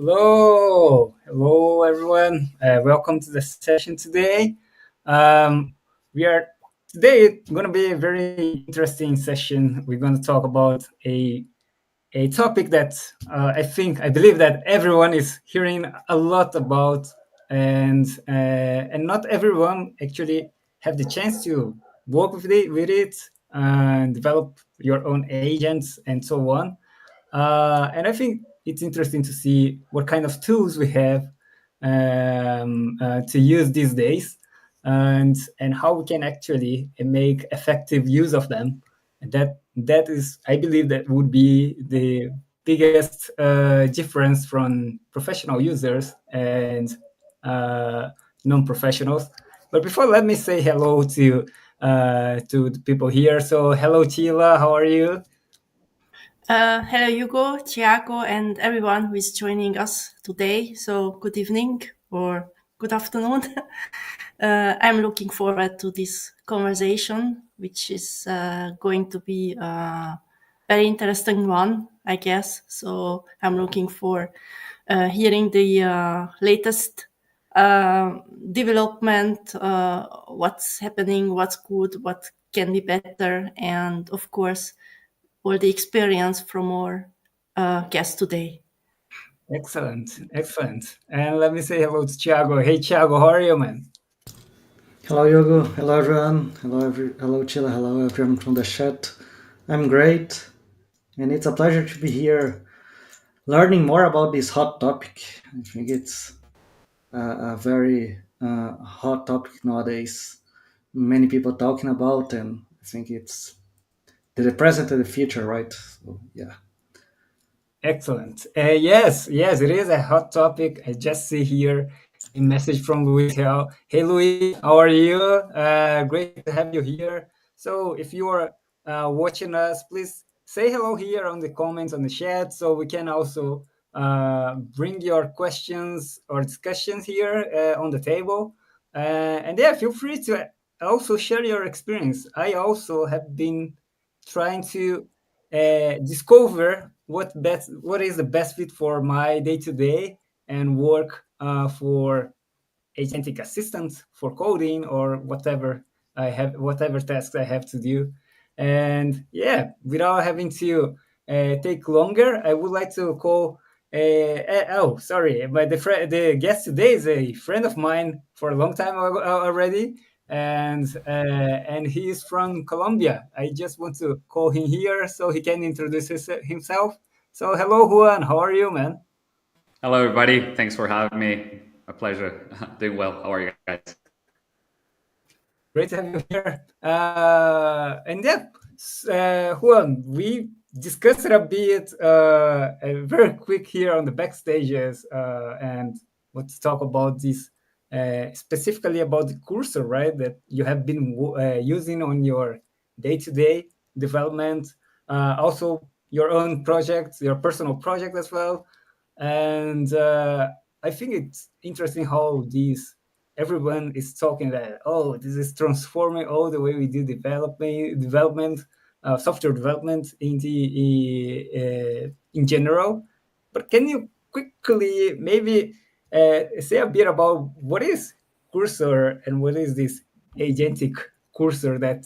Hello, everyone. Welcome to the session today. Um, we are today going to be a very interesting session. We're going to talk about a topic that I believe that everyone is hearing a lot about, and not everyone actually have the chance to work with it and develop your own agents and so on. And I think it's interesting to see what kind of tools we have to use these days, and how we can actually make effective use of them. And that is, I believe, that would be the biggest difference from professional users and uh, non-professionals. But before, let me say hello to the people here. So, hello, Chila. How are you? Hello, Hugo, Tiago, and everyone who is joining us today. So, good evening or good afternoon. I'm looking forward to this conversation, which is going to be a very interesting one, I guess. So, I'm looking for hearing the latest development, what's happening, what's good, what can be better, and of course, all the experience from our guest today. Excellent. And let me say hello to Thiago. Hey, Thiago, how are you, man? Hello, Yogo. Hello, everyone. Hello, Chila. Hello, everyone from the chat. I'm great, and it's a pleasure to be here, learning more about this hot topic. I think it's a very hot topic nowadays. Many people talking about, and I think it's the present and the future, right? So, yeah. Excellent. Yes, it is a hot topic. I just see here a message from Luis. Hey, Luis, how are you? Great to have you here. So, if you are watching us, please say hello here on the comments on the chat, so we can also bring your questions or discussions here on the table. And yeah, feel free to also share your experience. I also have been trying to discover what is the best fit for my day to day and work for agentic assistants for coding or whatever tasks I have to do. And yeah, without having to take longer, I would like to call. Oh, sorry, but the guest today is a friend of mine for a long time already, and he is from Colombia. I just want to call him here so he can introduce himself. So, hello, Juan. How are you, man? Hello, everybody. Thanks for having me. A pleasure. Doing well. How are you guys? Great to have you here. And yeah, Juan, we discussed it a bit, very quick here on the backstages, and let's talk about this specifically about the cursor, right? That you have been using on your day-to-day development, also your own projects, your personal project as well, and I think it's interesting how these everyone is talking that, oh, this is transforming all the way we do development, software development in general. But can you quickly maybe say a bit about what is cursor and what is this agentic cursor that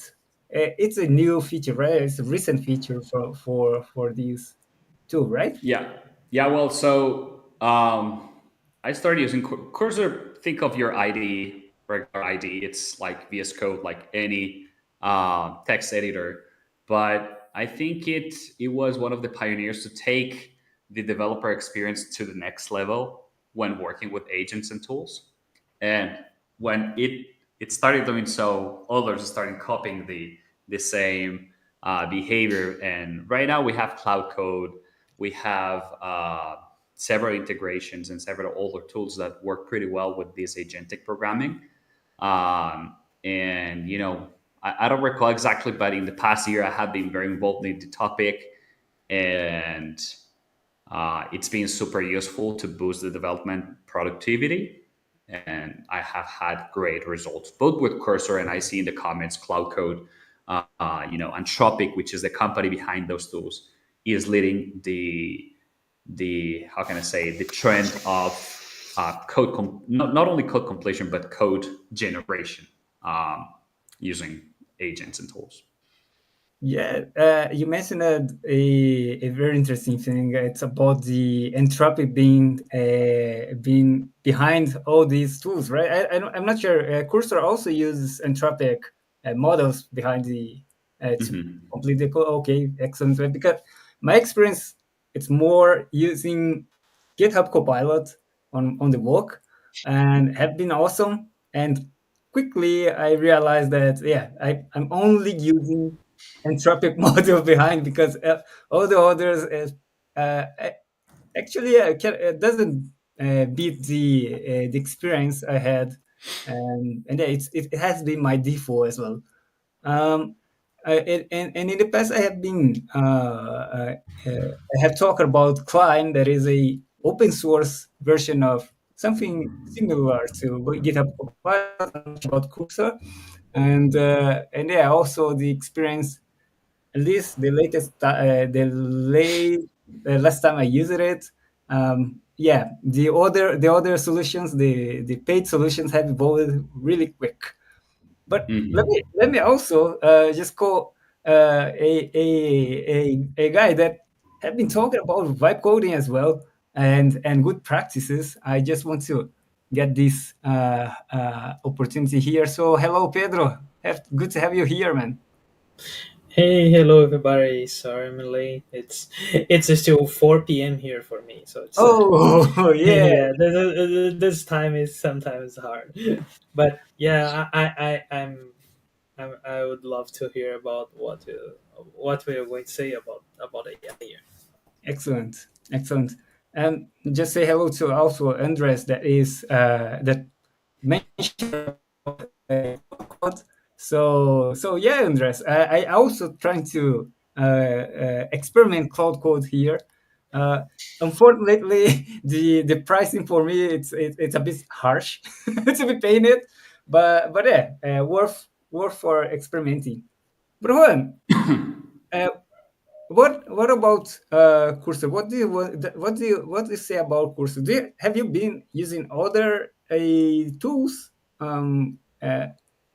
it's a new feature, right? It's a recent feature for this tool, right? Yeah. Yeah. Well, I started using Cursor. Think of your ID, regular ID. It's like VS Code, like any text editor. But I think it was one of the pioneers to take the developer experience to the next level when working with agents and tools. And when it started doing so, others started copying the same behavior. And right now we have Cloud Code, we have several integrations and several older tools that work pretty well with this agentic programming. And I don't recall exactly, but in the past year I have been very involved in the topic, and it's been super useful to boost the development productivity, and I have had great results both with Cursor, and I see in the comments Cloud Code, Anthropic, which is the company behind those tools, is leading the how can I say, the trend of not only code completion but code generation um, using agents and tools. Yeah, you mentioned a very interesting thing. It's about the entropy being behind all these tools, right? I'm not sure. Cursor also uses entropic models behind the to Hmm. complete the code. Okay, excellent. Right? Because my experience, it's more using GitHub Copilot on the work, and have been awesome. And quickly I realized that yeah, I'm only using entropic model behind because all the others is actually doesn't beat the experience I had, and yeah, it has been my default as well. Um, and in the past, I have been I have talked about Klein. There is a open source version of something similar to GitHub Copilot about Cursor, and yeah, also the experience, at least the last time I used it. Yeah, the other solutions, the paid solutions have evolved really quick. But Hmm. let me also just call a guy that have been talking about vibe coding as well, and good practices. I just want to get this opportunity here. So hello, Pedro. Good to have you here, man. Hey, hello everybody. Sorry I'm late. It's still 4 p.m. here for me, so it's Oh yeah, yeah. This time is sometimes hard, but yeah, I would love to hear about what we are going to say about AI here. excellent, excellent. And just say hello to also Andres that is that mentioned code. So yeah, Andres, I also trying to experiment cloud code here. Uh, Unfortunately, the pricing for me it's a bit harsh to be paying it, but yeah, worth for experimenting. But hold on, uh, what about Cursor? What do you say about Cursor? Have you been using other tools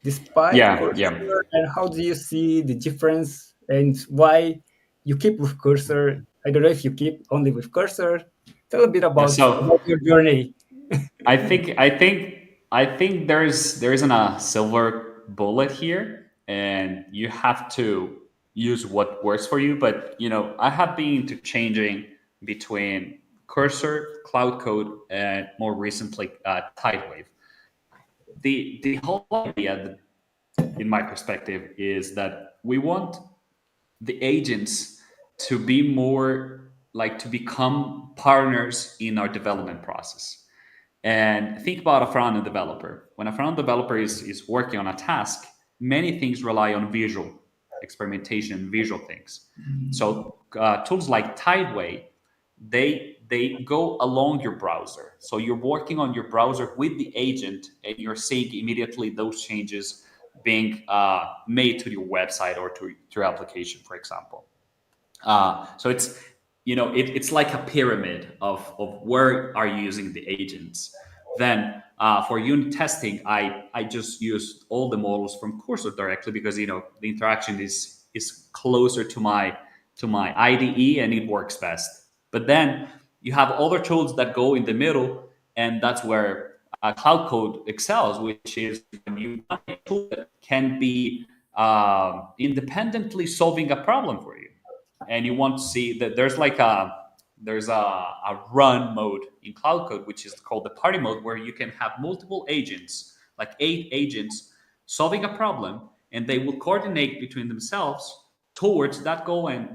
despite Yeah, yeah. Cursor, and how do you see the difference and why you keep with Cursor? I don't know if you keep only with Cursor. Tell a bit Yeah. about So your journey. I think there isn't a silver bullet here, and you have to use what works for you. But I have been to changing between Cursor, Cloud Code, and more recently Tidewave. The whole idea, in my perspective, is that we want the agents to be more like to become partners in our development process. And think about a front end developer. When a front end developer is working on a task, many things rely on visual experimentation, visual things. So tools like Tideway, they go along your browser. So you're working on your browser with the agent, and you're seeing immediately those changes being made to your website or to your application, for example. So it's like a pyramid of where are you using the agents. Then for unit testing, I just use all the models from Cursor directly because the interaction is closer to my IDE and it works best. But then you have other tools that go in the middle, and that's where Cloud Code excels, which is when you have a tool that can be independently solving a problem for you, and you want to see that there's a run mode in Cloud Code, which is called the party mode, where you can have multiple agents, like 8 agents, solving a problem, and they will coordinate between themselves towards that goal, and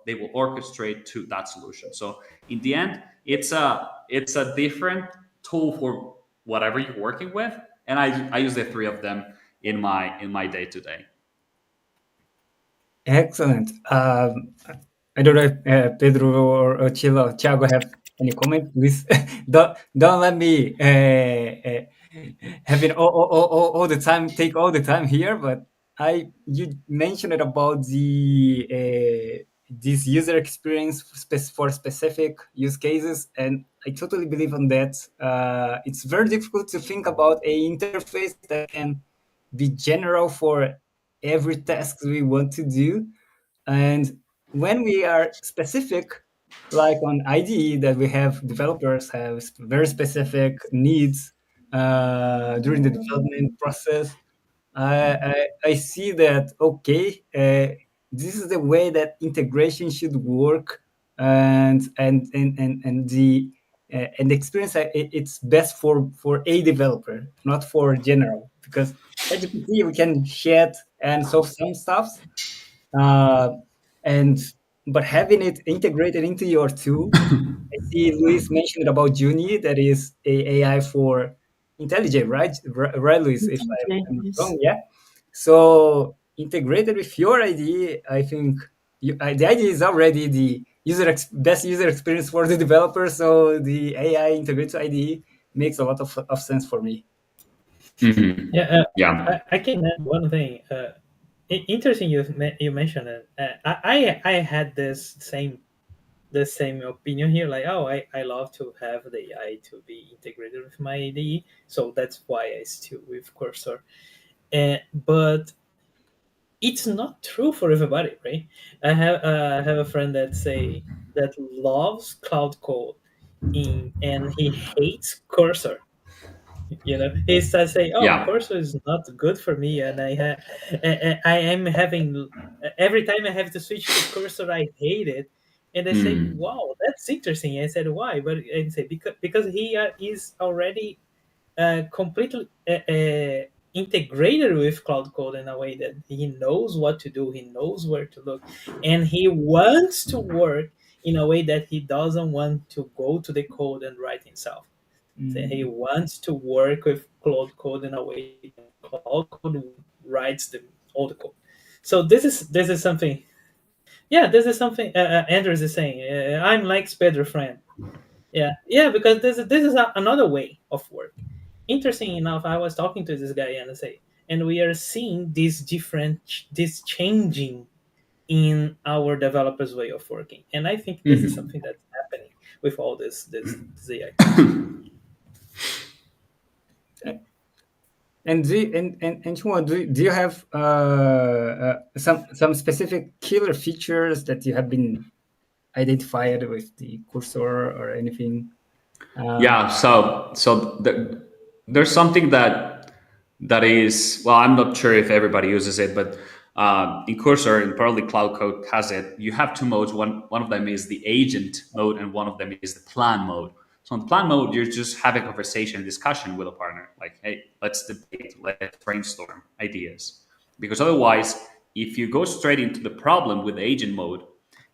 they will orchestrate to that solution. So in the end, it's a different tool for whatever you're working with, and I use the three of them in my day to day. Excellent. I don't know if Pedro or Thiago have any comment. Please don't let me having all the time take all the time here. But you mentioned it about this user experience for specific use cases, and I totally believe on that. It's very difficult to think about a interface that can be general for every task we want to do. And when we are specific, like on IDE, that we have developers have very specific needs during the development process, I see that, okay, this is the way that integration should work, and the experience, it's best for a developer, not for general, because ChatGPT we can chat and solve some stuff, uh, and but having it integrated into your tool. I see Luis mentioned about Juni, that is a AI for intelligent, right? Right, Luis, if I'm not Yes. wrong, yeah. So integrated with your IDE, I think the IDE is already the best user experience for the developer. So the AI integrated IDE makes a lot of sense for me. Mhm. Yeah, Yeah. I can add one thing. Interesting, you mentioned it. I had the same opinion here. Like, oh, I love to have the AI to be integrated with my IDE, so that's why I still with Cursor. But it's not true for everybody, right? I have a friend that loves Cloud Code and he hates Cursor. He starts saying, "Oh, Yeah. Cursor is not good for me," and I am having every time I have to switch to Cursor, I hate it. And I say, Mm. "Wow, that's interesting." I said, "Why?" But I say because he is already completely integrated with Cloud Code in a way that he knows what to do, he knows where to look, and he wants to work in a way that he doesn't want to go to the code and write himself. So he Mm. wants to work with Cloud Code in a way that Cloud Code writes all the code. So this is something. Yeah, this is something Andrews is saying. I'm like Pedro friend. Yeah, because this is another way of work. Interesting enough, I was talking to this guy and I say, and we are seeing this changing in our developers' way of working, and I think this is Mhm. something that's happening with all this AI tools. And Shimon, do you have some specific killer features that you have been identified with the cursor or anything? Yeah. There's something that is, well, I'm not sure if everybody uses it, but in Cursor and probably Cloud Code has it. You have two modes. One of them is the agent mode, and one of them is the plan mode. So in the plan mode, you're just having a conversation, discussion with a partner, like, hey, let's debate, let's brainstorm ideas. Because otherwise, if you go straight into the problem with the agent mode,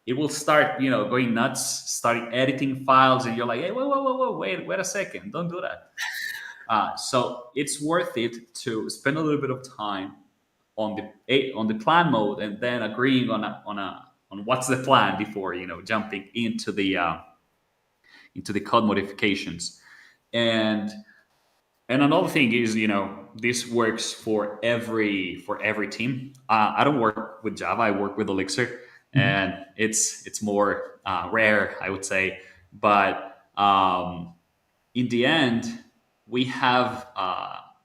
it will start, going nuts, starting editing files, and you're like, hey, whoa, wait a second, don't do that. So it's worth it to spend a little bit of time on the plan mode, and then agreeing on what's the plan before jumping into the code modifications. And another thing is, this works for every team. I don't work with Java. I work with Elixir, Mhm. and it's more rare, I would say. But in the end, we have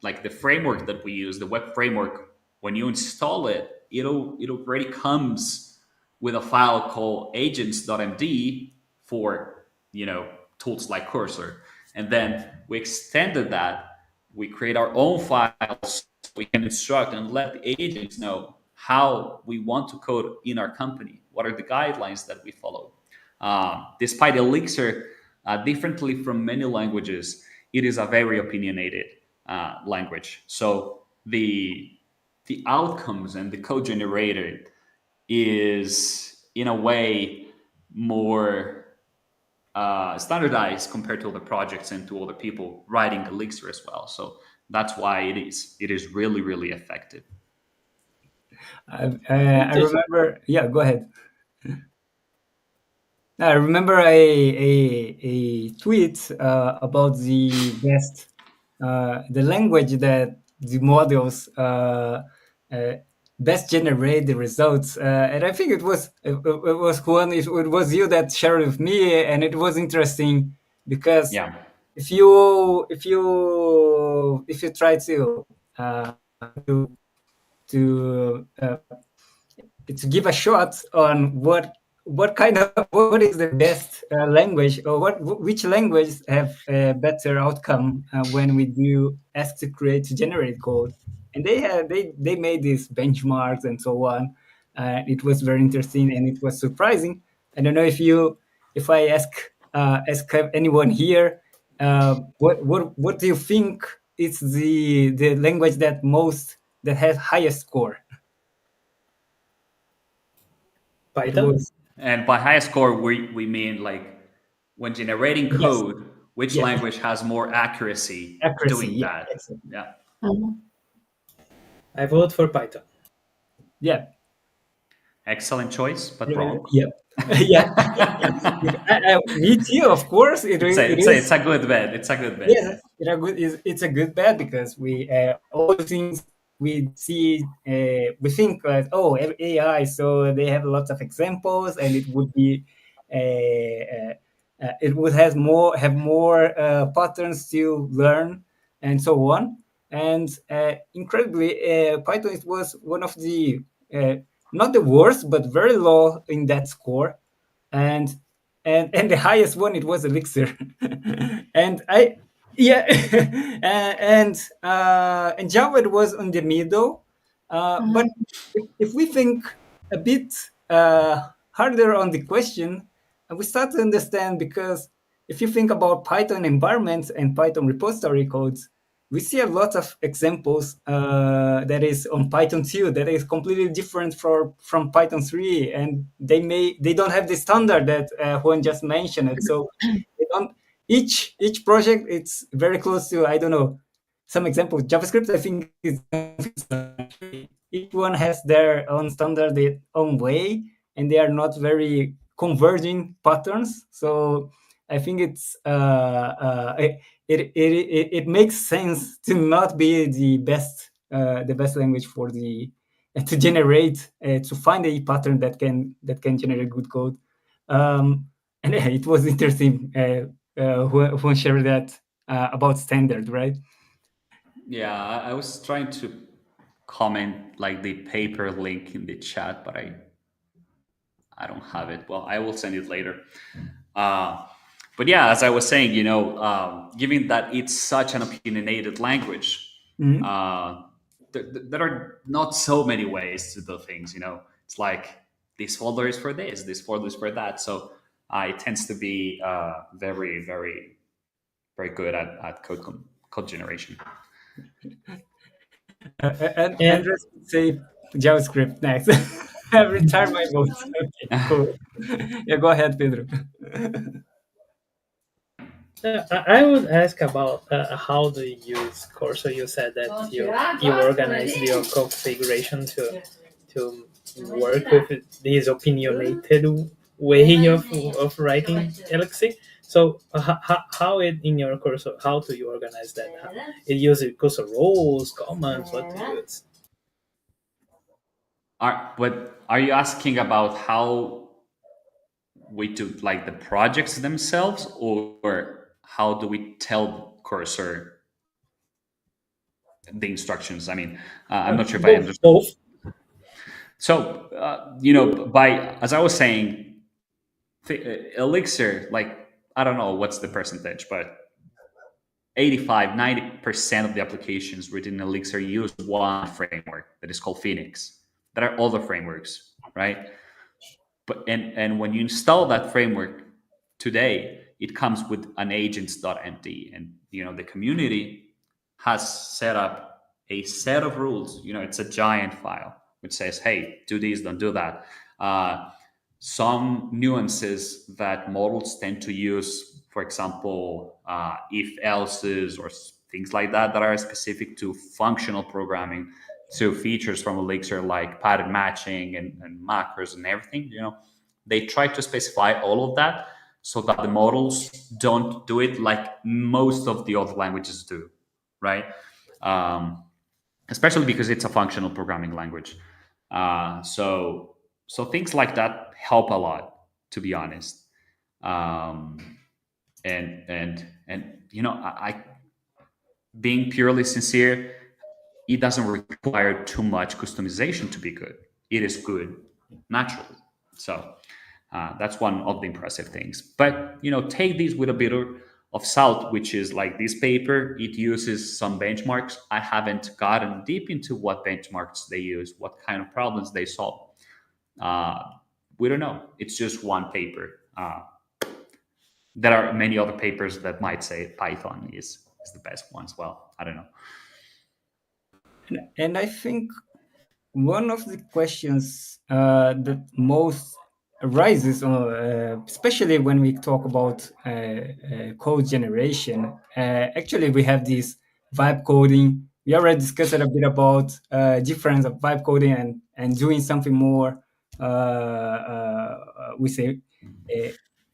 like the framework that we use, the web framework. When you install it, it already comes with a file called agents.md for tools like Cursor, and then we extended that. We create our own files. We can instruct and let the agents know how we want to code in our company. What are the guidelines that we follow? Despite Elixir, differently from many languages, it is a very opinionated language. So the outcomes and the code generated is in a way more standardized compared to other projects and to other people writing Elixir as well. So that's why it is really, really effective. I Interesting. remember. Yeah, go ahead. I remember a tweet about the language that the models uh, best generate the results. And I think it was Juan, it was you that shared with me, and it was interesting because Yeah. if you try uh, to to uh, to give a shot on what kind of what is the best language, or which language have a better outcome when we do ask to create to generate code, and they made these benchmarks and so on. It was very interesting and it was surprising. I don't know if I ask anyone here, what do you think is the language that has highest score? It Python. was And by high score, we mean like when generating yes, code, which yeah, language has more accuracy accuracy, doing yeah, that? excellent. Yeah. Mhm. I vote for Python. Yeah, Excellent choice, but wrong. yeah, yeah. Me too, of course. It It's is. a good bet. It's a good bet. Yes, it's a good bet because we all the things we see, we think that, oh, AI, so they have lots of examples, and it would be it would have more patterns to learn and so on. And incredibly, Python was one of the uh, not the worst, but very low in that score, and and the highest one, it was Elixir. And I yeah and Java, it was on the middle, but Mhm. if we think a bit harder on the question, we start to understand, because if you think about Python environments and Python repository codes, we see a lot of examples that is on Python 2 that is completely different from Python 3, and they don't have the standard that Juan just mentioned. So they don't, each project, it's very close to, I don't know, some examples. JavaScript, I think, is each one has their own standard, their own way, and they are not very converging patterns. So I think it makes sense to not be the best language for the to generate to find a pattern that can generate good code. And yeah, it was interesting who shared that about standard, right? Yeah, I was trying to comment like the paper link in the chat, but I don't have it. Well, I will send it later. Uh, but yeah, as I was saying, given that it's such an opinionated language, Mhm. uh, there are not so many ways to do things. It's like this folder is for this folder is for that. So it tends to be very, very, very good at code generation. And And Andres would say JavaScript next. Every time I vote. Okay, cool. Yeah, go ahead, Pedro. I would ask about how do you use Corso? You said that you organize your configuration to work with this opinionated way of writing Elixir. So how it in your Corso? How do you organize that? It uses Corso roles, commands. What do you use? But are you asking about how we do like the projects themselves, or how do we tell Cursor the instructions? I mean, I'm not sure if I Both, understood. both. So, by as I was saying, Elixir, like, I don't know what's the percentage, but 85, 90% of the applications written in Elixir use one framework that is called Phoenix. There are other frameworks, right? And when you install that framework today, it comes with an agents.md, and the community has set up a set of rules. It's a giant file which says, hey, do this, don't do that. Some nuances that models tend to use, for example, if else's or things like that are specific to functional programming, to features from Elixir like pattern matching and macros and everything. They try to specify all of that so that the models don't do it like most of the other languages do, right? Um, Especially because it's a functional programming language. So things like that help a lot, to be honest. Um, and being purely sincere, it doesn't require too much customization to be good. It is good naturally. So that's one of the impressive things. But take these with a bit of salt, which is like this paper. It uses some benchmarks. I haven't gotten deep into what benchmarks they use, what kind of problems they solve. Uh, we don't know. It's just one paper. There are many other papers that might say Python is the best one as well. I don't know. And I think one of the questions that most arises, especially when we talk about code generation, actually we have this vibe coding. We already discussed a bit about difference of vibe coding and doing something more, we say,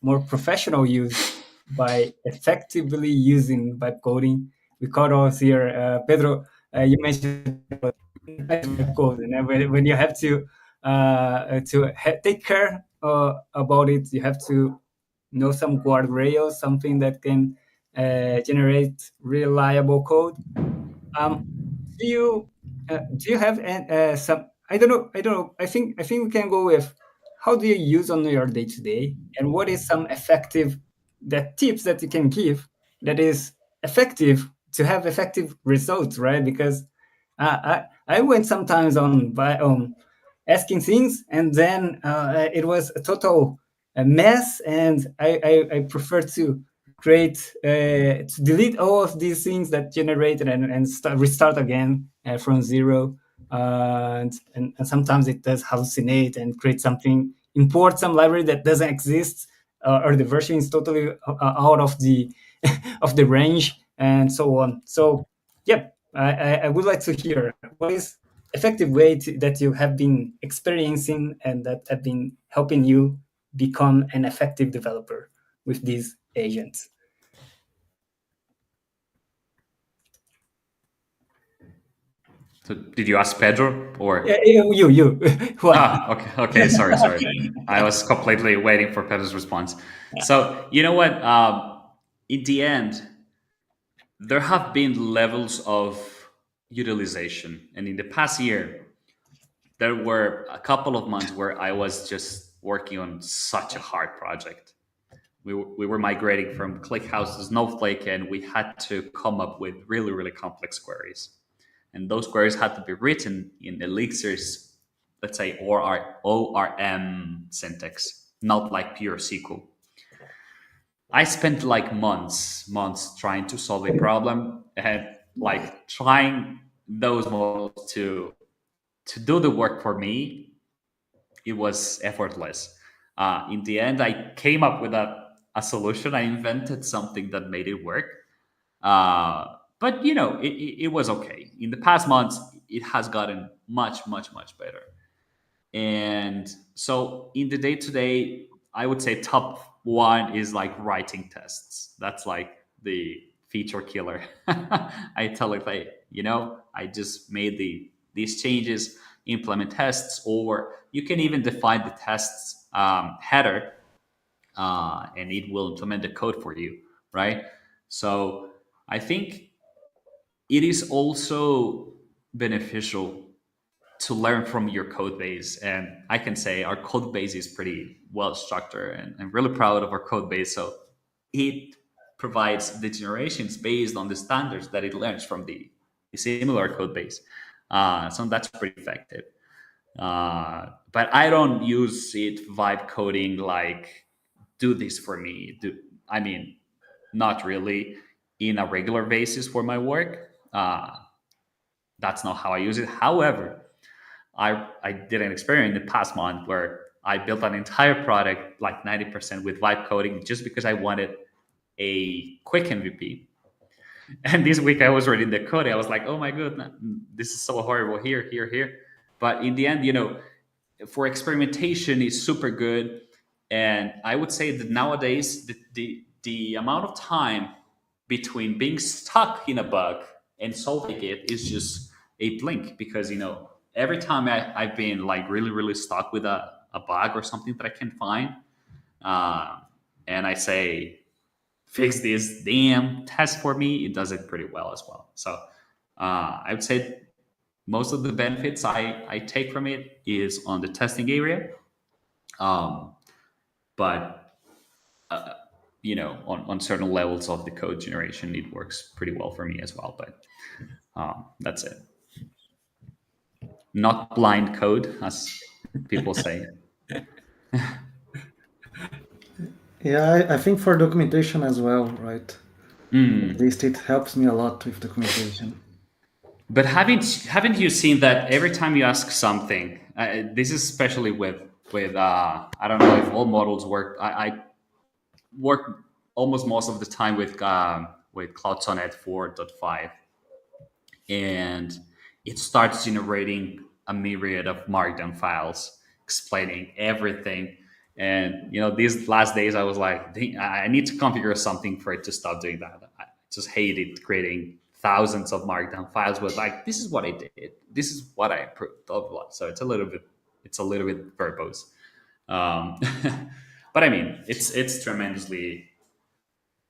more professional use by effectively using vibe coding. We call those here, Pedro, you mentioned code, and when you have to take care about it, you have to know some guardrails, something that can generate reliable code. um, do you have some? I don't know. I think we can go with how do you use on your day to day, and what is some effective that tips that you can give that is effective to have effective results, right? Because I went sometimes on by asking things, and then it was a total mess, and I prefer to create to delete all of these things that generated and restart again from zero. And sometimes it does hallucinate and create something, import some library that doesn't exist, or the version is totally out of the of the range, and so on. So yeah, I would like to hear what is effective way that you have been experiencing and that have been helping you become an effective developer with these agents. So did you ask Pedro or? Yeah, you. What? Okay, okay. Sorry. I was completely waiting for Pedro's response. So you know what? In the end, there have been levels of utilization, and in the past year, there were a couple of months where I was just working on such a hard project. We were migrating from ClickHouse to Snowflake, and we had to come up with really, really complex queries. And those queries had to be written in Elixir's, let's say, ORM syntax, not like pure SQL. I spent like months trying to solve a problem and like trying those models to do the work for me. It was effortless. In the end, I came up with a solution. I invented something that made it work. But it was okay. In the past months, it has gotten much better. And so in the day to day, I would say top one is like writing tests. That's like the feature killer. I tell it like, I just made these changes, implement tests, or you can even define the tests header, and it will implement the code for you, right? So I think it is also beneficial to learn from your code base. And I can say our code base is pretty well structured, and I'm really proud of our code base. So it provides the generations based on the standards that it learns from the similar code base. So that's pretty effective. But I don't use it vibe coding like do this for me. I mean, not really in a regular basis for my work. That's not how I use it. However, I did an experiment in the past month where I built an entire product like 90% with vibe coding just because I wanted a quick MVP. And this week I was reading the code. I was like, oh my goodness, this is so horrible here. But in the end, for experimentation is super good. And I would say that nowadays the amount of time between being stuck in a bug and solving it is just a blink, because every time I've been like really stuck with a bug or something that I can find, and I say, fix this damn test for me, it does it pretty well as well. So I would say most of the benefits I take from it is on the testing area. But on certain levels of the code generation, it works pretty well for me as well. But that's it. Not blind code, as people say. Yeah, I think for documentation as well, right? At least it helps me a lot with documentation. But haven't you seen that every time you ask something, this is especially with I don't know if all models work. I work almost most of the time with Cloud Sonnet 4.5, and it starts generating a myriad of markdown files explaining everything. And these last days I was like, "Dang, I need to configure something for it to stop doing that." I just hated creating thousands of markdown files with like, this is what I did, this is what I improved, blah, blah, blah. So it's a little bit verbose. um, but I mean, it's tremendously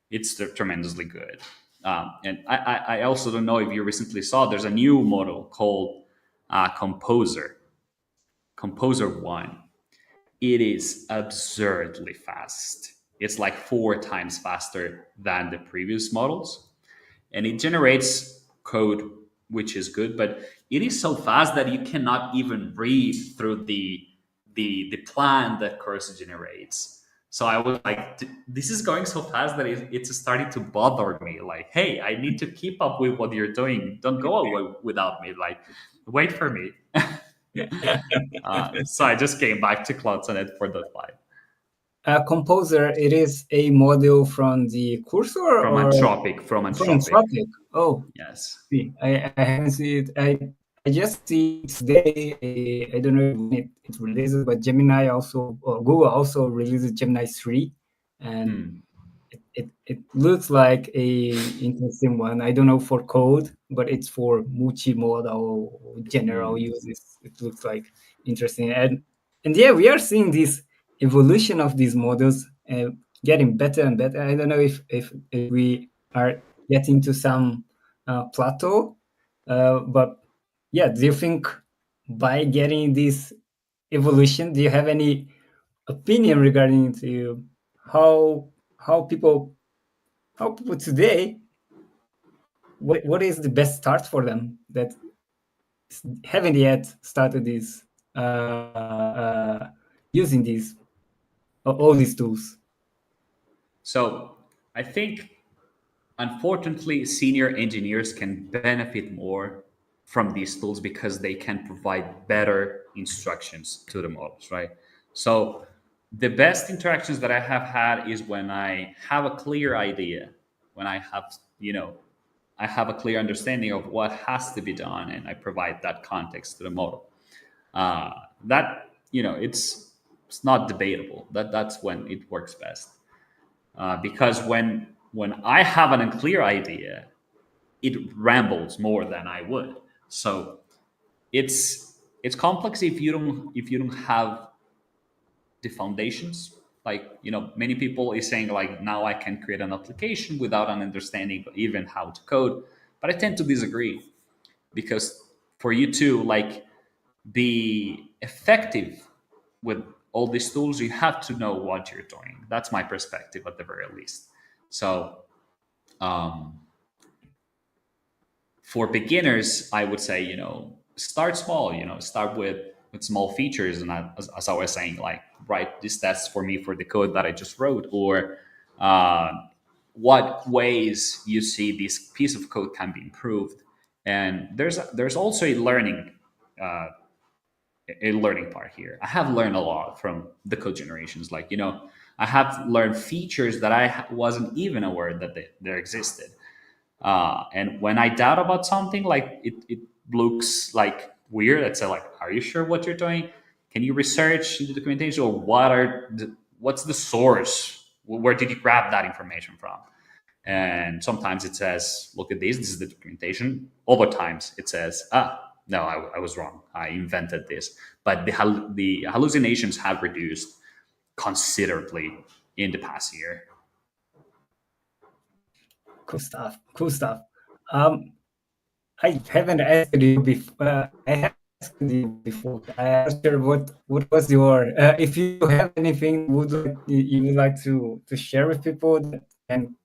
good. And I also don't know if you recently saw, there's a new model called Composer 1. It is absurdly fast. It's like 4 times faster than the previous models, and it generates code which is good, but it is so fast that you cannot even read through the plan that Cursor generates. So I was like, this is going so fast that it's starting to bother me. Like, hey, I need to keep up with what you're doing. Don't go away without me. Like, wait for me. So I just came back to Cloud Sonnet 4.5. Composer, it is a model from the Cursor From or Anthropic. from Anthropic? Oh, Yes. see, I haven't seen it. I just see it today. I don't know when it releases, but Gemini also, or Google also releases Gemini 3, and it looks like a interesting one. I don't know for code, but it's for multimodal general uses. It looks like interesting, and yeah, we are seeing this evolution of these models getting better and better. I don't know if we are getting to some plateau, but yeah, do you think by getting this evolution, do you have any opinion regarding to how how people today, what is the best start for them that haven't yet started this using these all these tools? So I think, unfortunately, senior engineers can benefit more from these tools because they can provide better instructions to the models, right? So the best interactions that I have had is when I have a clear idea, when I have a clear understanding of what has to be done, and I provide that context to the model. That it's not debatable. That's when it works best. Because when I have an unclear idea, it rambles more than I would. So it's complex if you don't have the foundations. Like, many people is saying like, now I can create an application without an understanding of even how to code, but I tend to disagree, because for you to like be effective with all these tools, you have to know what you're doing. That's my perspective at the very least. So um, for beginners, I would say, start small. Start with small features, and as I was saying, like, write these tests for me for the code that I just wrote, or uh, what ways you see this piece of code can be improved. And there's also uh, a learning part here. I have learned a lot from the code generations. Like, I have learned features that I wasn't even aware that they existed. And when I doubt about something, like it looks like weird, I'd say like, are you sure what you're doing? Can you research the documentation, or what's the source? Where did you grab that information from? And sometimes it says, look at this is the documentation. Other times it says, no, I was wrong. I invented this. But the hallucinations have reduced considerably in the past year. Cool stuff. Cool stuff. Um, I haven't asked you before. I have asked you before. I'm not sure what was your. If you have anything you would like to share with people that can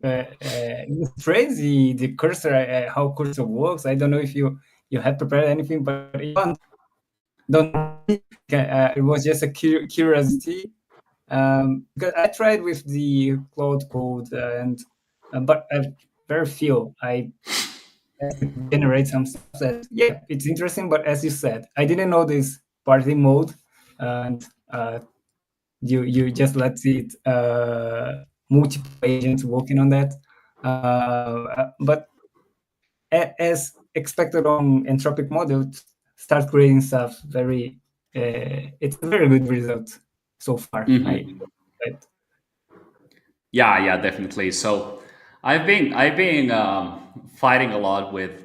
illustrate the cursor, how cursor works. I don't know if you have prepared anything, but if you don't. It was just a curiosity. Because I tried with the Cloud Code and but very few. I generate some stuff that it's interesting, but as you said, I didn't know this party mode, and you just let it multiple agents working on that. But as expected on Entropic model, start creating stuff very. It's a very good result so far. Right. Yeah, definitely. So I've been fighting a lot with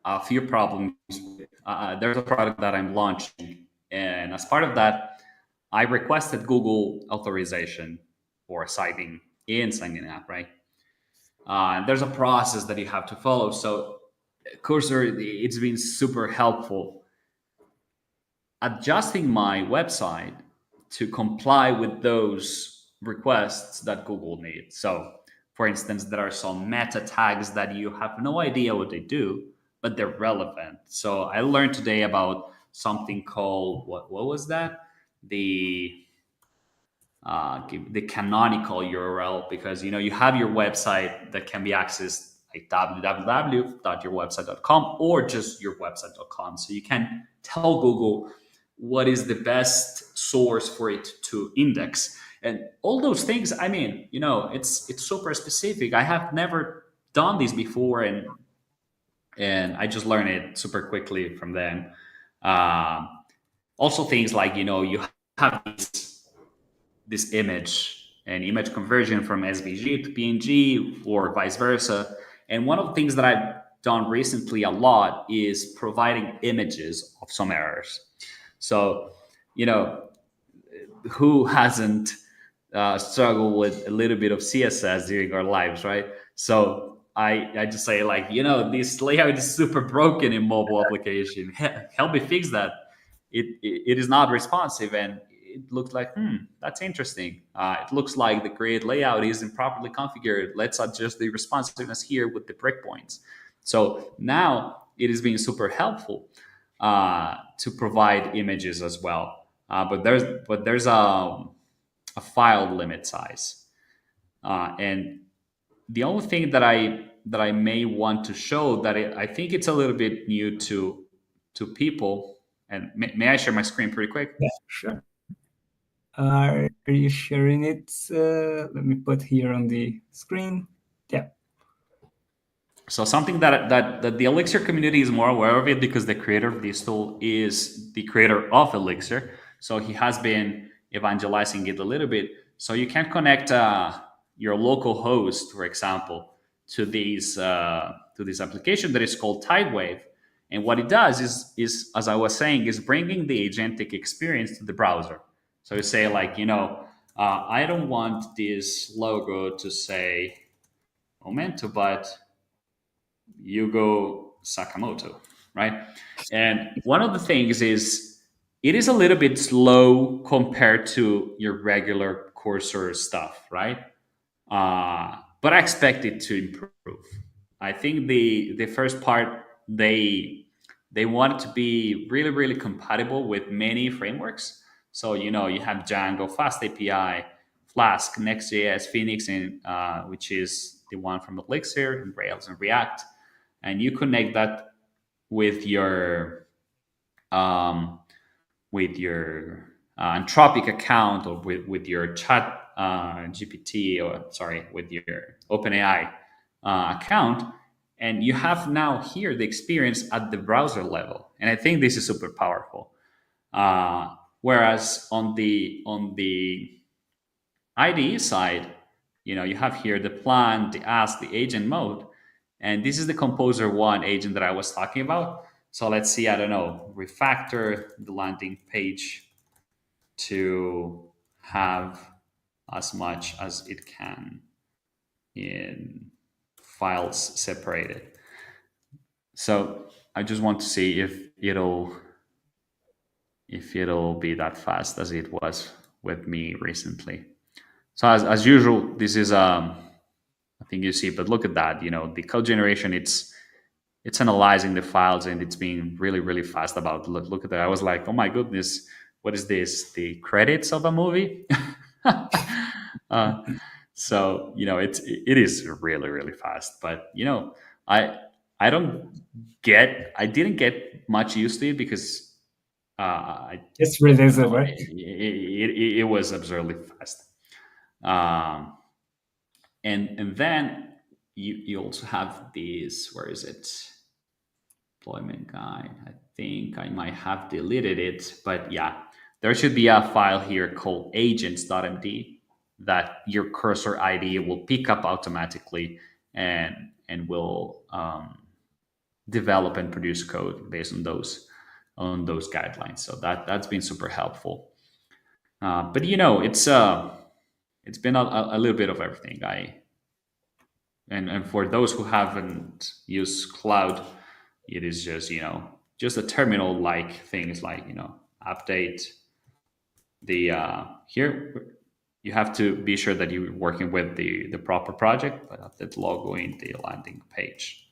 a few problems. There's a product that I'm launching, and as part of that, I requested Google authorization for signing up, right? There's a process that you have to follow. So Cursor, it's been super helpful adjusting my website to comply with those requests that Google needs. So, for instance, there are some meta tags that you have no idea what they do, but they're relevant. So, I learned today about something called what was that? The the canonical URL, because you have your website that can be accessed like www.yourwebsite.com or just yourwebsite.com. So you can tell Google what is the best source for it to index and all those things. I mean, it's super specific. I have never done this before, and I just learned it super quickly from them. Um, Also, things like you have this image and image conversion from SVG to PNG or vice versa. And one of the things that I've done recently a lot is providing images of some errors. So, you know, who hasn't struggled with a little bit of CSS during our lives, right? So I just say like, this layout is super broken in mobile application. Help me fix that. It is not responsive, and it looks like that's interesting. It looks like the grid layout isn't properly configured. Let's adjust the responsiveness here with the breakpoints. So now it is being super helpful to provide images as well. But there's a file limit size, and the only thing that I may want to show that I think it's a little bit new to people. And may I share my screen pretty quick? Yeah, sure. Are you sharing it? Let me put here on the screen. Yeah. So something that the Elixir community is more aware of it, because the creator of this tool is the creator of Elixir. So he has been evangelizing it a little bit. So you can connect your local host, for example, to this application that is called Tidewave. And what it does is, as I was saying, is bringing the agentic experience to the browser. So you say like, I don't want this logo to say Momento, but Yugo Sakamoto, right? And one of the things is it is a little bit slow compared to your regular Cursor stuff, right? But I expect it to improve. I think the first part they want it to be really really compatible with many frameworks. So you have Django, Fast API, Flask, Next.js, Phoenix, and which is the one from Elixir, and Rails and React, and you connect that with your um, Anthropic account, or with your chat GPT, or sorry, with your OpenAI account, and you have now here the experience at the browser level. And I think this is super powerful. Whereas on the IDE side, you have here the plan, the ask, the agent mode, and this is the Composer One agent that I was talking about. So let's see, I don't know, refactor the landing page to have as much as it can in files separated. So I just want to see if it'll be that fast as it was with me recently. So as usual, this is I think you see, but look at that. The code generation, it's analyzing the files and it's being really really fast about look at that. I was like, oh my goodness, what is this? The credits of a movie? uh, so it is really really fast, but I I don't I didn't get much used to it because It's I don't released, know, right? it was absurdly fast. Um, and then you also have these, where is it, deployment guide. I think I might have deleted it, but yeah, there should be a file here called agents.md that your cursor ID will pick up automatically and will develop and produce code based on those guidelines. So that's been super helpful. But it's been a little bit of everything. And for those who haven't used cloud, it is just a terminal like things like update the here you have to be sure that you're working with the proper project, but update logo in the landing page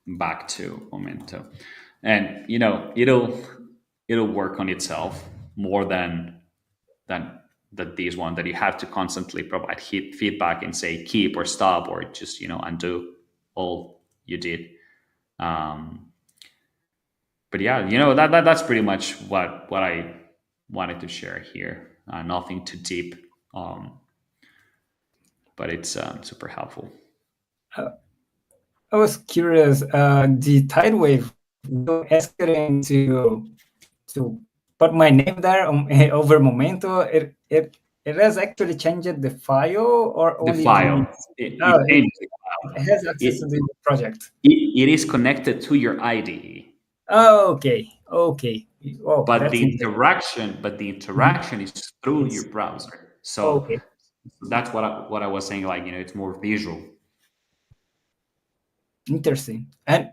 back to Momento, and it'll work on itself more than that these one that you have to constantly provide feedback and say keep or stop or just undo all you did. um, but yeah, that's pretty much what I wanted to share here. Nothing too deep, but it's super helpful. Uh, I was curious. The tide wave will asking to put my name there over Momento. It has actually changed the file or The only the. file, Oh, it changes the it file. has access to it, the project. it is connected to your IDE. Oh, okay, okay. Oh, but that's the interesting. interaction but the Mhm. interaction is through your It's browser. So okay. that's what I was saying, like it's more visual. Interesting. And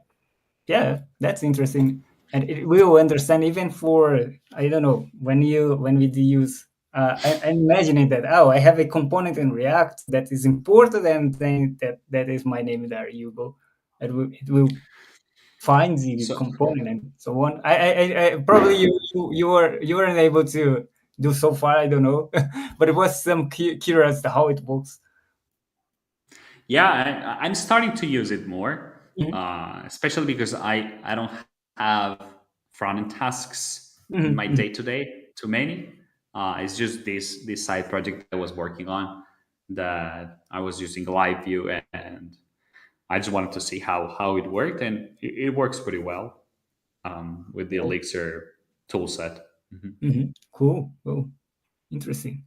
yeah, that's interesting. And it will understand even for, I don't know, when we use I'm imagining that, oh, I have a component in React that is imported and then that is my name there, you go. It will find the So component and so on. I probably you weren't able to do so far, I don't know. But it was some curious how it works. yeah, I'm starting to use it more, Mhm, especially because I don't have front end tasks in mhm, my mhm. day to day too many. It's just this side project that I was working on that I was using live view, and I just wanted to see how it worked, and it works pretty well with the Cool. Elixir toolset. Mhm. Mhm. Cool. Cool. Interesting.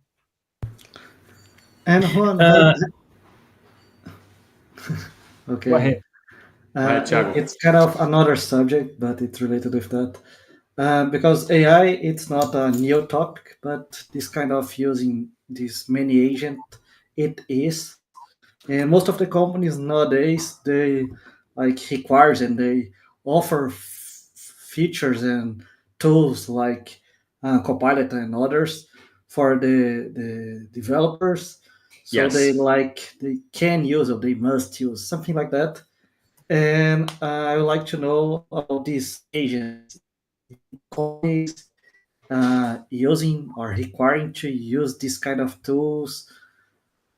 And Juan, Uh, Go okay, ahead. Go ahead, it's Thiago. kind of another subject, but it's related with that. Because AI, it's not a new topic, but this kind of using this many agent, it is. And most of the companies nowadays, they like requires and they offer features and tools like Copilot and others for the developers. So they Yes. like they can use or they must use something like that. And I would like to know about these agents companies using or requiring to use this kind of tools,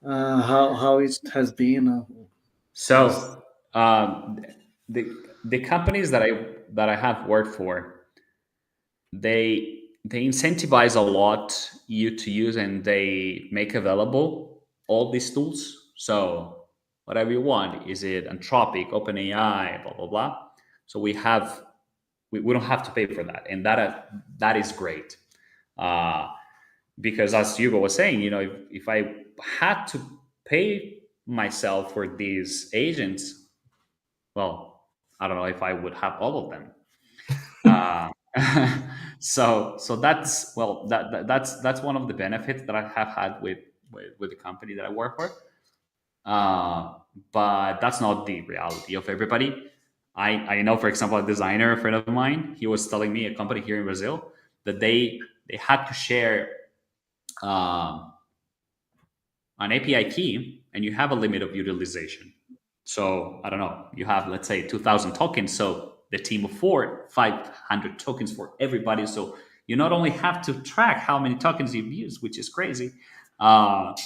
how it has been. Yes. So the companies that I have worked for, they incentivize a lot you to use, and they make available all these tools. So whatever you want, is it Anthropic, OpenAI, blah blah blah. So we don't have to pay for that, and that is great. Uh, because as Hugo was saying, if I had to pay myself for these agents, well, I don't know if I would have all of them. uh, so that's well that's one of the benefits that I have had with the company that I work for. But that's not the reality of everybody. I know, for example, a designer, a friend of mine, he was telling me, a company here in Brazil, that they had to share um, an API key, and you have a limit of utilization. So I don't know, you have, let's say, 2,000 tokens. So the team of four, 500 tokens for everybody. So you not only have to track how many tokens you've used, which is crazy, but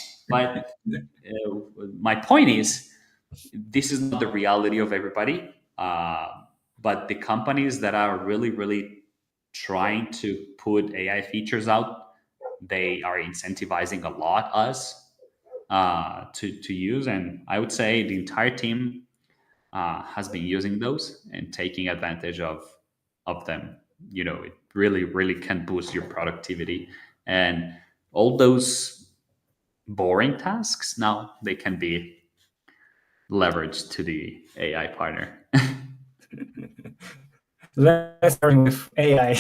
my point is, this is not the reality of everybody. But the companies that are really, really trying to put AI features out, they are incentivizing a lot us to use. And I would say the entire team has been using those and taking advantage of them. It really, really can boost your productivity, and all those boring tasks now they can be leveraged to the AI partner. Let's start with AI.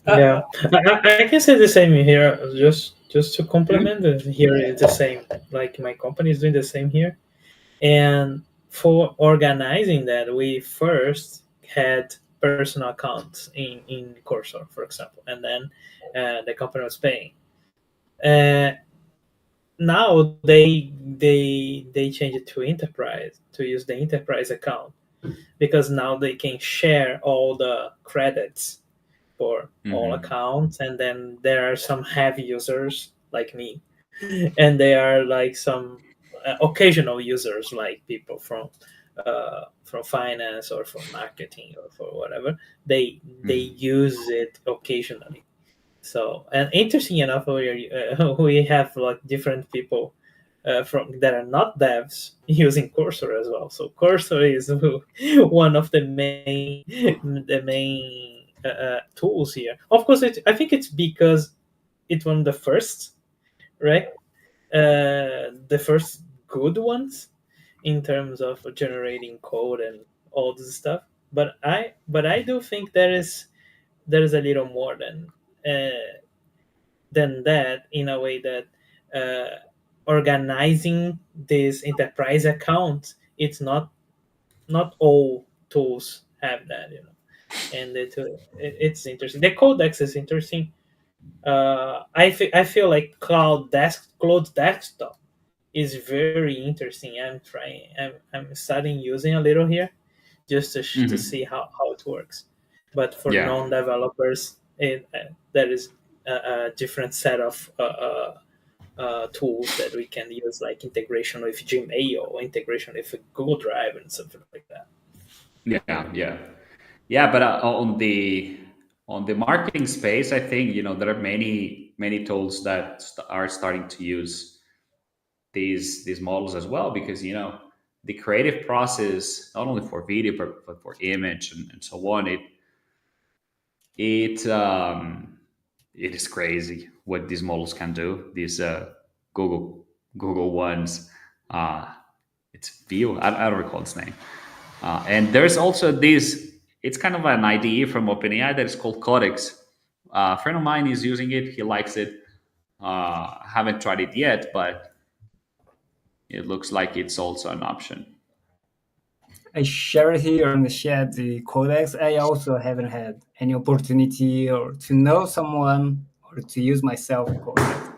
Yeah, I can say the same here. Just to complement, here it's the same. Like my company is doing the same here, and for organizing that, we first had personal accounts in Cursor, for example, and then the company was paying. Now they changed it to enterprise, to use the enterprise account, because now they can share all the credits for all accounts, and then there are some heavy users like me, and there are like some occasional users like people from finance or from marketing or for whatever. They use it occasionally. So, and interesting enough, we have like different people from that are not devs using Cursor as well. So Cursor is one of the main tools here. Of course, I think it's because it's one of the first, right? The first good ones in terms of generating code and all this stuff. But I do think there is a little more than that, in a way that uh, organizing this enterprise account, it's not all tools have that, and it's interesting. The codex is interesting. I feel like cloud desktop is very interesting. I'm starting using a little here, just to see how it works. But for Yeah. non-developers, there is a different set of tools that we can use, like integration with Gmail or integration with Google Drive and something like that. Yeah. But on the marketing space, I think there are many tools that are starting to use these models as well, because the creative process, not only for video but for image and so on, it it is crazy what these models can do. These Google Google ones, uh, it's View. I don't recall its name. And there's also this. It's kind of an IDE from OpenAI that is called Codex. A friend of mine is using it. He likes it. Haven't tried it yet, but it looks like it's also an option. I share here on the chat the codex. I also haven't had any opportunity or to know someone or to use myself codex.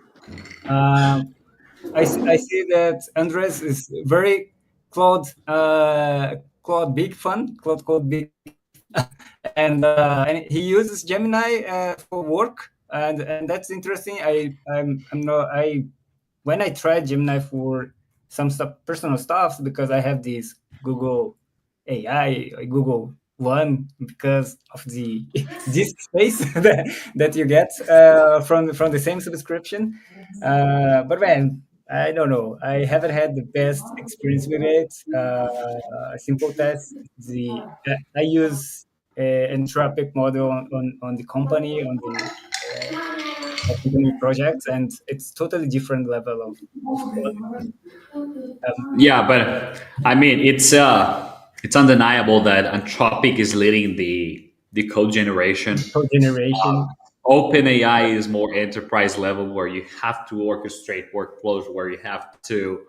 I see that Andres is very Cloud big fan, Cloud Code big, and he uses Gemini for work, and that's interesting. I'm not I when I tried Gemini for some stuff, personal stuff, because I have this Google AI, Google One, because of the disk space that you get from the same subscription. But man, I don't know. I haven't had the best experience with it. A simple test. I use Anthropic model on the company company projects, and it's totally different level of quality. Yeah, but I mean, it's it's undeniable that Anthropic is leading the code generation. Cogeneration. OpenAI is more enterprise level, where you have to orchestrate workflows, where you have to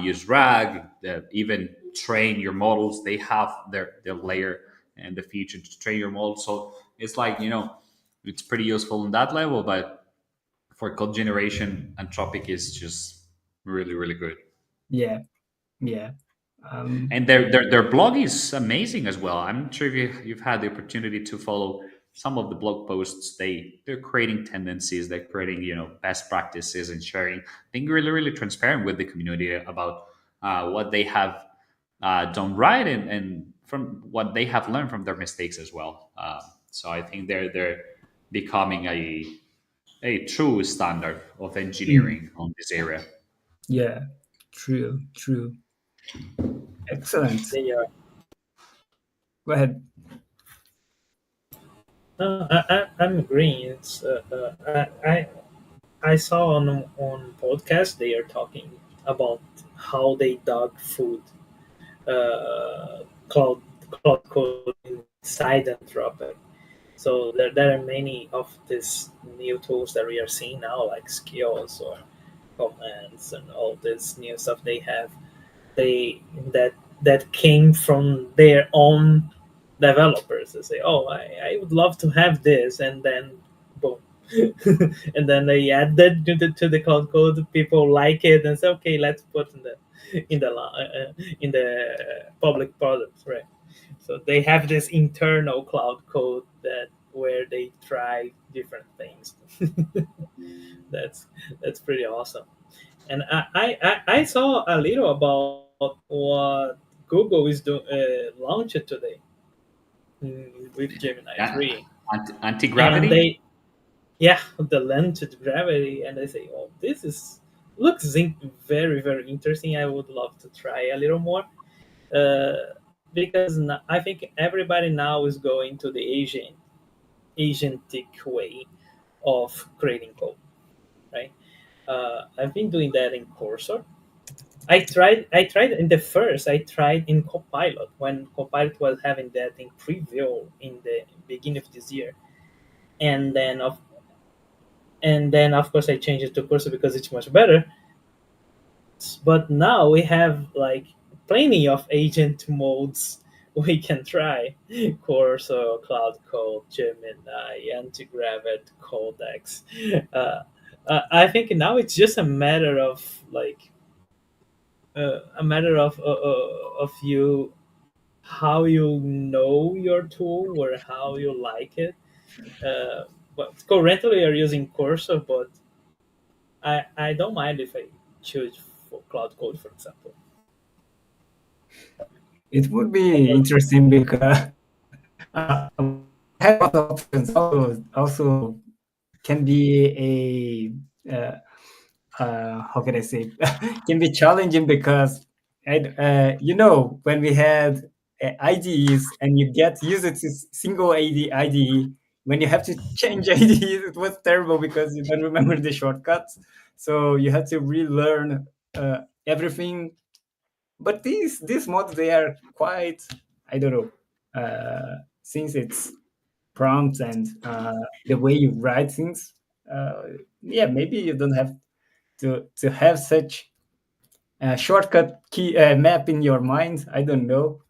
use RAG, even train your models. They have their layer and the feature to train your models. So it's like, it's pretty useful on that level. But for code generation, Anthropic is just really, really good. Yeah, yeah. Um, And their blog is amazing as well. I'm not sure if you've had the opportunity to follow some of the blog posts. They're creating tendencies, they're creating best practices and sharing, being really, really transparent with the community about what they have done right, and from what they have learned from their mistakes as well. So I think they're becoming a true standard of mm, engineering on this area. yeah, true, true. Excellent. They are. Go ahead. No, I'm agreeing. It's I saw on podcast they are talking about how they dug food, cloud cloud code inside Anthropic. So there are many of these new tools that we are seeing now, like skills or commands and all this new stuff they have. They that came from their own developers. They say, "Oh, I would love to have this," and then boom, and then they add that to the cloud code. People like it and say, "Okay, let's put in the public products," right? So they have this internal cloud code that where they try different things. that's that's pretty awesome. And I saw a little about what Google is doing launched today with Gemini Yeah. 3, Anti and gravity. they yeah the lens to gravity, and they say, oh, this is looks very very interesting. I would love to try a little more, because I think everybody now is going to the agentic way of creating code, right? I've been doing that in Cursor. I tried in the first. I tried in Copilot when Copilot was having that in preview in the beginning of this year, and then of course I changed it to Cursor because it's much better. But now we have like plenty of agent modes we can try: Cursor, Cloud Code, Gemini, Anti-Gravity, Codex. Uh, I think now it's just a matter of like of you, how you know your tool or how you like it. Uh, but currently we are using Cursor, but I don't mind if I choose for Cloud Code, for example. It would be interesting because have other options also can be how can I say can be challenging because when we had IDEs and you get used to single IDE, when you have to change IDEs, it was terrible because you don't remember the shortcuts, so you have to relearn everything. But these mods, they are quite, I don't know, since it's prompts and the way you write things, uh, yeah, maybe you don't have to have such a shortcut key map in your mind. I don't know.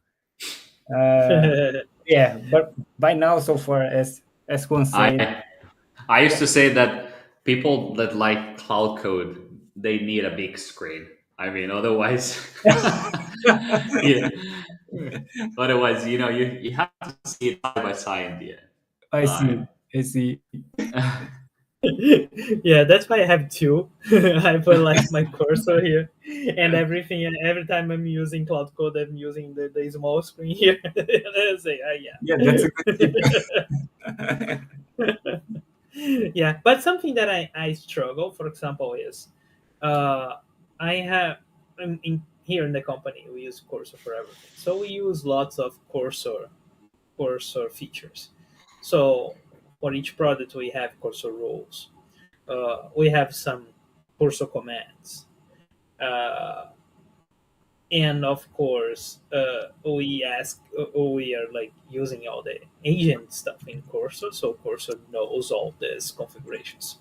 Uh, yeah, but by now, so far, as Juan said, I I used yeah, to say that people that like cloud code, they need a big screen. I mean, otherwise, yeah. Otherwise, you have to see it side by side in the end. I see, I see. Yeah, that's why I have two. I put like my cursor here and everything, and every time I'm using Cloud Code, I'm using the small screen here. And I say, Yeah, that's a good tip. yeah. Yeah, but something that I struggle, for example, is uh, I have here in the company we use Cursor for everything, so we use lots of Cursor features. So for each product we have Cursor rules. We have some Cursor commands. Uh, And of course, we are like using all the agent stuff in Cursor, so Cursor knows all these configurations.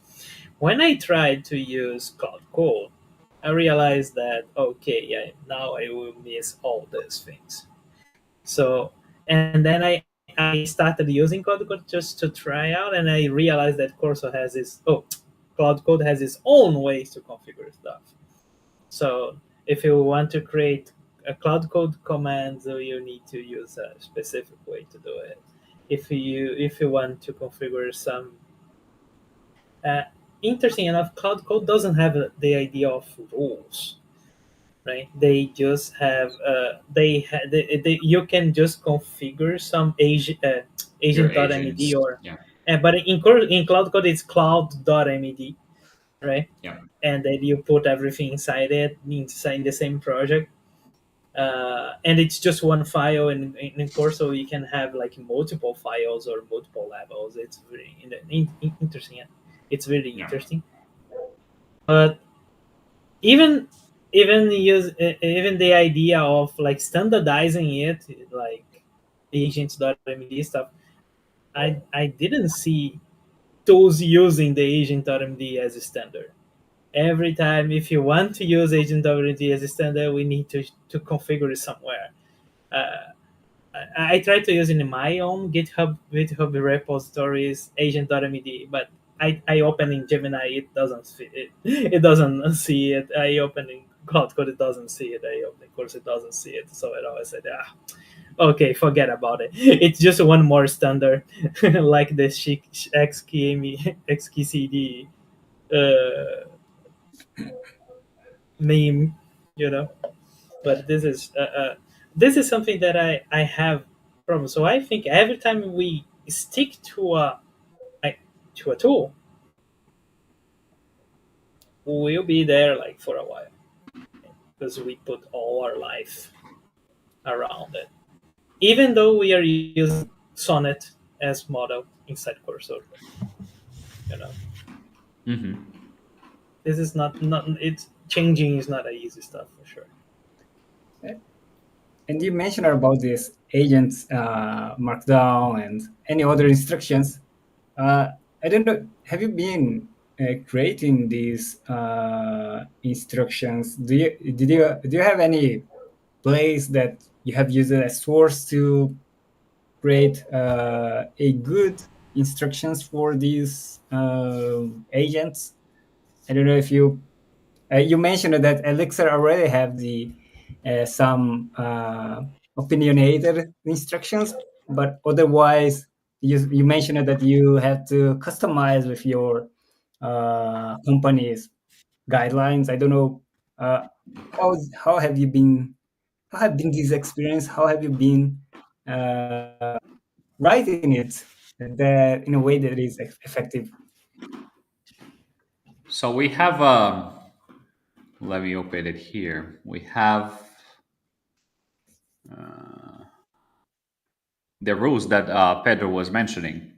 When I tried to use Cloud Code, I realized that okay, yeah, now I will miss all these things. So, and then I started using Cloud Code just to try out, and I realized that Cursor has Cloud Code has its own ways to configure stuff. So if you want to create a Cloud Code command, you need to use a specific way to do it. If you want to configure some, uh, interesting enough, Cloud Code doesn't have the idea of rules, right? They just have you can just configure some Your agent.md agents. or, Yeah. but in Cloud Code it's cloud.md, right? Yeah. And then you put everything inside the same project, and it's just one file. In Corso you can have like multiple files or multiple levels. It's very interesting. It's really Yeah. interesting. But even even the idea of like standardizing it, like agents.md stuff, I didn't see tools using the agent.md as a standard. Every time if you want to use agent.md as a standard, we need to configure it somewhere. uh, I try to use it in my own GitHub repositories agent.md, but I open in Gemini, it doesn't fit it. It doesn't see it. I open in Cloud Code, it doesn't see it. I open in Course, it doesn't see it. So I always said, okay, forget about it. It's just one more standard, like the XKCD uh, meme, you know. But this is something that I have problem. So I think every time we stick to a tool, we'll be there like for a while because we put all our life around it. Even though we are using Sonnet as model inside Cursor, you know, Hmm. this is not it's changing is not a easy stuff for sure. And you mentioned about this agents, markdown, and any other instructions. I don't know. Have you been creating these instructions? Do you have any place that you have used as source to create a good instructions for these agents? I don't know if you mentioned that Elixir already have the some opinionated instructions, but otherwise, you mentioned that you have to customize with your company's guidelines. I don't know uh, how have you been how have been this experience? How have you been writing it that in a way that is effective? So we have, let me open it here. We have the rules that Pedro was mentioning.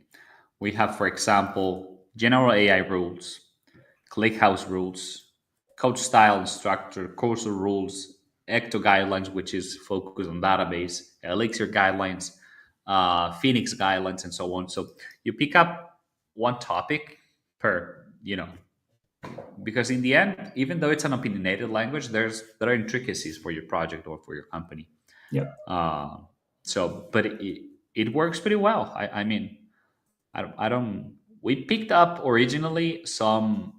We have, for example, general AI rules, ClickHouse rules, coach style and structure, cursor rules, Ecto guidelines, which is focused on database, Elixir guidelines, Phoenix guidelines, and so on. So you pick up one topic per, because in the end, even though it's an opinionated language, there are intricacies for your project or for your company. Yeah. Uh, but it works pretty well. I mean, I don't. We picked up originally some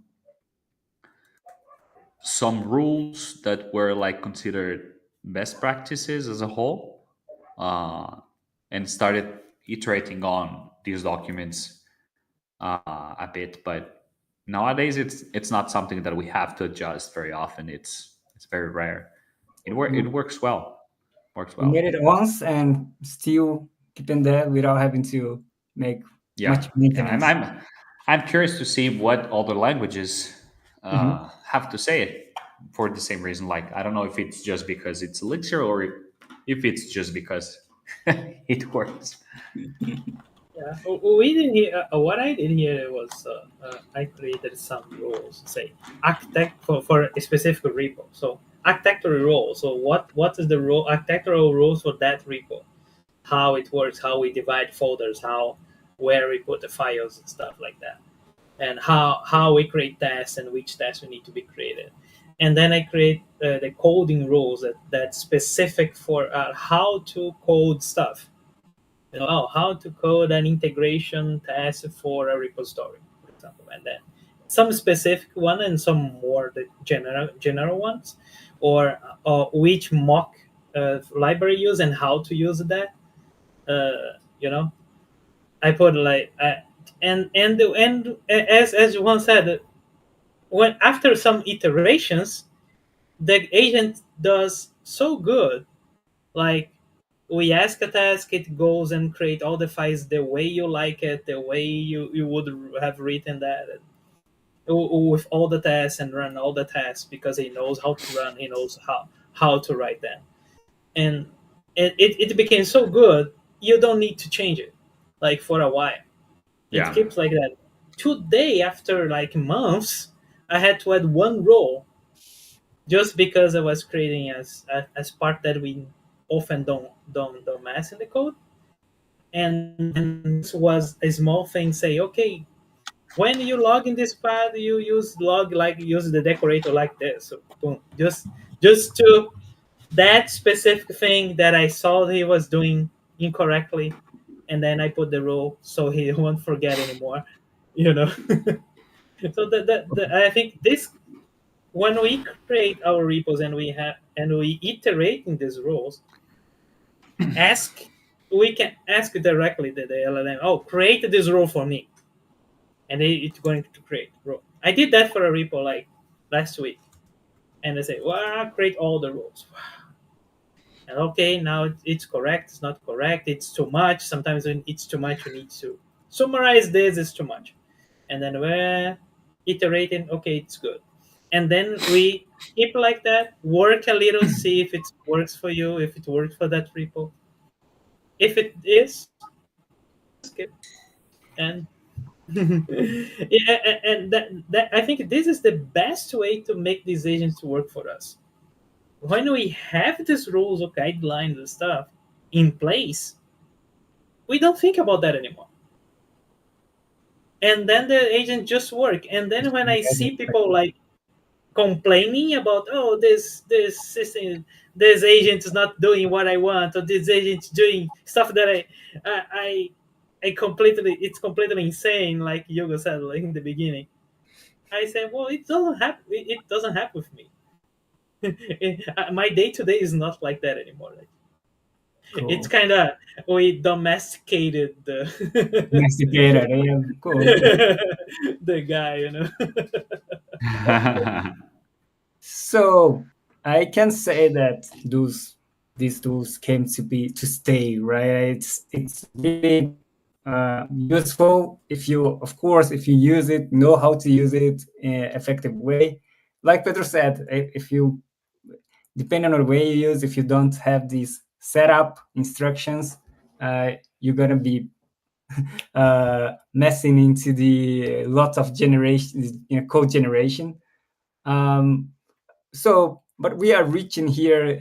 rules that were like considered best practices as a whole, uh, and started iterating on these documents a bit. But nowadays, it's not something that we have to adjust very often. It's very rare. It You works well. Works you made well. it once and still keeping that without having to make Yeah, much yeah. I'm maintenance. I'm I'm curious to see what other languages Mhm. have to say it for the same reason. Like, I don't know if it's just because it's Elixir or if it's just because it works. Yeah, we did here. What I did here was I created some rules, say architect for a specific repo. So architectural role. So what is the role architectural rules for that repo? How it works, how we divide folders, how where we put the files and stuff like that, and how we create tests and which tests we need to be created. And then I create the coding rules that's specific for how to code stuff. How to code an integration test for a repository, for example, and then some specific one and some more the general ones, or which mock library use and how to use that. You know, I put like and as one said, when after some iterations, the agent does so good. Like we ask a task, it goes and create all the files the way you like it, the way you would have written that, with all the tests and run all the tests because he knows how to run, he knows how to write them, and it became so good you don't need to change it, like for a while. It Yeah. keeps like that. Today, after like months, I had to add one row just because I was creating as part that we often don't mess in the code. And this was a small thing. Say, okay, when you log in this path, you use log like use the decorator like this. So boom, just to that specific thing that I saw he was doing incorrectly, and then I put the rule so he won't forget anymore. You know. So I think this when we create our repos and we iterate in these rules, ask we can ask directly the LLM, oh, create this rule for me, and it's going to create rule. I did that for a repo like last week, and they say, well, create all the rules. And okay, now it's correct, it's not correct, it's too much. Sometimes when it's too much, you need to summarize this, it's too much. And then we're iterating, okay, it's good. And then we keep like that, work a little, see if it works for you, if it works for that repo. If it is, skip. And yeah, and that I think this is the best way to make these agents work for us. When we have these rules or guidelines and stuff in place, we don't think about that anymore. And then the agent just work. And then when I see people like complaining about, oh, this system, this agent is not doing what I want, or this agent is doing stuff that I completely, it's completely insane, like Yoga said like in the beginning. I said, well, it doesn't happen with me. My day to day is not like that anymore. Like, it's Cool. kind of, we domesticated the Domesticated. Yeah, cool, cool. the guy, So I can say that these tools came to stay, right? It's really useful if you, of course, if you use it, know how to use it in an effective way. Like Pedro said, if you, depending on the way you use, if you don't have these setup instructions, you're gonna be messing into the lot of generation, code generation. Um, so, but we are reaching here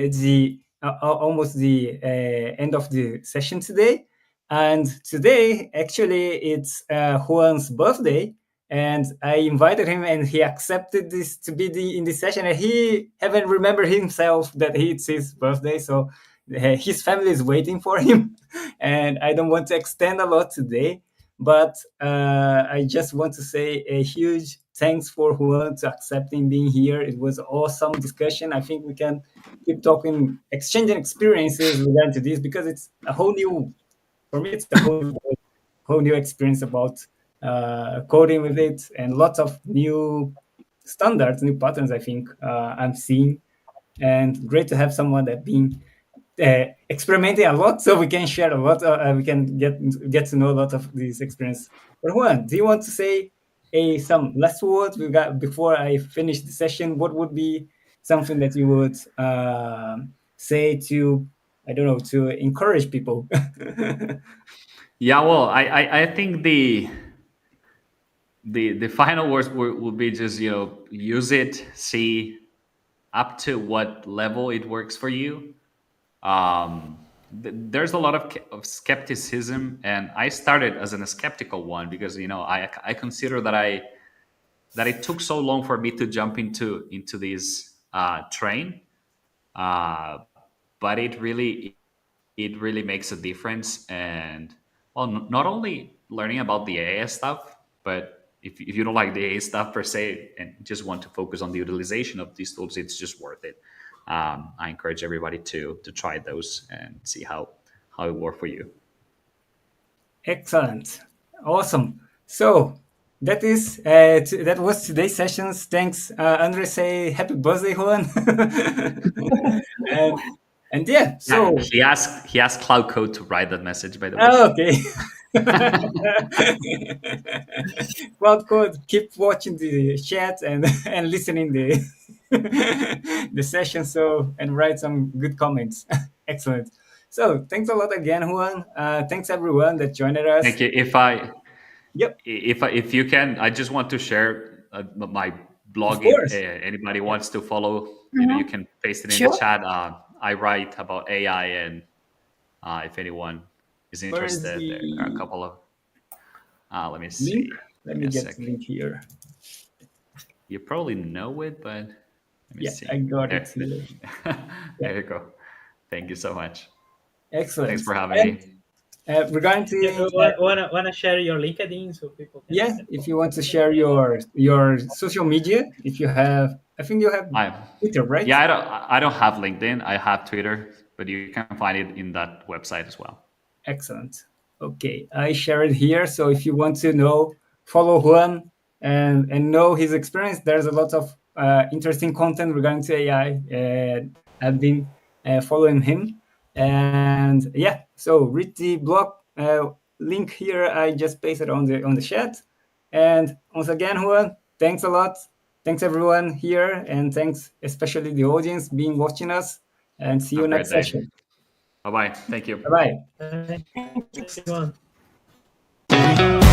the almost the end of the session today, and today actually it's Juan's birthday, and I invited him, and he accepted this to be in the session, and he haven't remembered himself that it's his birthday, so his family is waiting for him, and I don't want to extend a lot today. But I just want to say a huge thanks for Juan to accepting being here. It was awesome discussion. I think we can keep talking, exchanging experiences regarding to this because it's a whole new, for me, it's a whole new experience about coding with it and lots of new standards, new patterns. I think I'm seeing, and great to have someone that been experimenting a lot, so we can share a lot. We can get to know a lot of these experience. But Juan, do you want to say some last words we got before I finish the session? What would be something that you would say to, I don't know, to encourage people? Yeah, well, I think the final words would be just use it, see. up to what level it works for you. There's a lot of skepticism, and I started as a skeptical one because I consider that it took so long for me to jump into this train, uh, but it really makes a difference. And well, not only learning about the AI stuff, but if you don't like the AI stuff per se and just want to focus on the utilization of these tools, it's just worth it. I encourage everybody to try those and see how it works for you. Excellent. Awesome. So that was today's sessions. Thanks, Andre. Say happy birthday, Juan. and and yeah, so Yeah, he asked Cloud Code to write that message, by the way. okay. Cloud Code, keep watching the chat and and listening the the session. So and write some good comments. Excellent. So thanks a lot again, Juan. Thanks everyone that joined us. Thank you. Yep, If you can, I just want to share my of blog. If course. anybody wants to follow, you Mhm. can paste it in the Sure. chat. I write about AI, and if anyone is Where is interested, there are a the couple of. Let me link? see. Let Give me me a get sec. the link here. You probably know it, but let me Yeah, see. I got There, it here. Yeah, there you go. Thank you so much. excellent. Thanks for having And me. regarding You the wanna share your LinkedIn so people yeah, can if follow you want to you? share your social media, if you have, I think you have I Twitter, right? Yeah, I don't have LinkedIn. I have Twitter, but you can find it in that website as well. Excellent. Okay, I share it here. So if you want to know, follow Juan and know his experience, there's a lot of interesting content regarding to AI. I've been following him, and yeah. So read the blog link here. I just pasted on the chat. And once again, Juan, thanks a lot. Thanks everyone here, and thanks especially the audience being watching us. And see Have you a great next day. session. Bye bye. Thank you. Bye bye. Thank you, everyone.